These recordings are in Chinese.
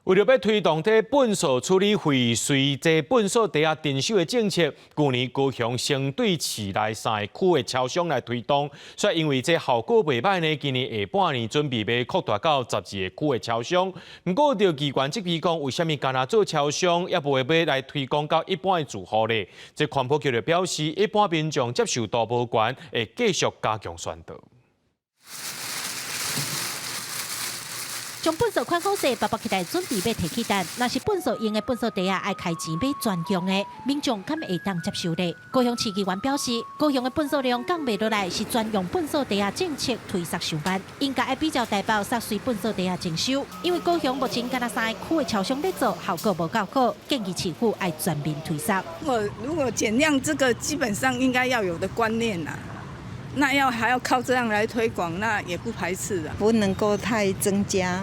为了要推动这粪扫处理废水、这粪扫地下征收的政策，去年高雄先对市内3个区的超商来推动，所以因为这效果袂歹呢，今年下半年准备要扩大到12个区的超商。不过，就机关这边讲，为什么干那做超商，也不会要来推广到一般的住户呢？这环保局就表示，一般民众接受度无悬，会继续加强宣导。将粪扫款好势，爸爸期待准备要提起单。若是粪扫用的粪扫地啊，爱开钱买专用的，民众敢会当接受呢？高雄市议员表示，高雄的粪扫量降袂落来，是专用粪扫地啊政策推缩上班，应该要比较台北杀碎粪扫地啊征收。因为高雄目前敢若3个区的超商在做，效果无够好，建议市府爱全面推缩。如果减量这个基本上应该要有的观念呐。那还要靠这样来推广，那也不排斥啊。不能够太增加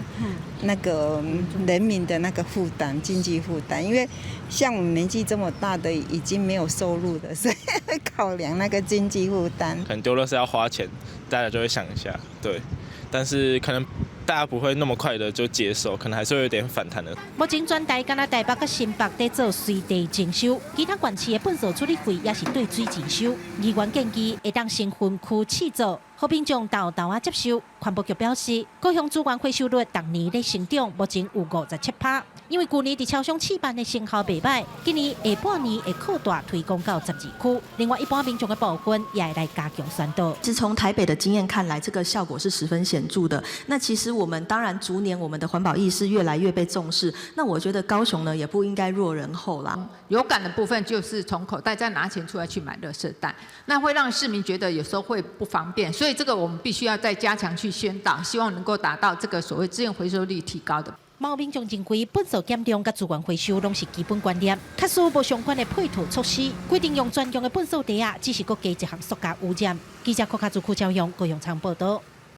那个人民的那个负担，经济负担。因为像我们年纪这么大的，已经没有收入的，所以会考量那个经济负担。可能丢垃圾要花钱，大家就会想一下，对。但是可能大家不会那么快的就接受，可能还是会有点反弹的。目前全台敢若台北甲新北在做随地征收，其他县市的粪扫处理费也是对水征收。议员建议会当先分区试做，好民众豆啊接受。环保局表示，高雄资源回收率逐年在成长，目前有57%。因为去年伫超商试办的成效袂歹，今年下半年会扩大推广到12区。另外，一般民众的部分也会来加强宣导。是从台北的经验看来，这个效果是十分显著的。那其实我们当然逐年我们的环保意识越来越被重视。那我觉得高雄呢也不应该落人后啦。有感的部分就是从口袋再拿钱出来去买垃圾袋，那会让市民觉得有时候会不方便，所以这个我们必须要再加强去宣导，希望能够达到这个所谓资源回收率提高的。毛民众认为，粪扫减量甲资源回收拢是基本观念，确实无相关的配套措施，规定用专用的粪扫地啊，只是搁加一项塑胶污染。记者柯卡祖库朝阳高雄场报道。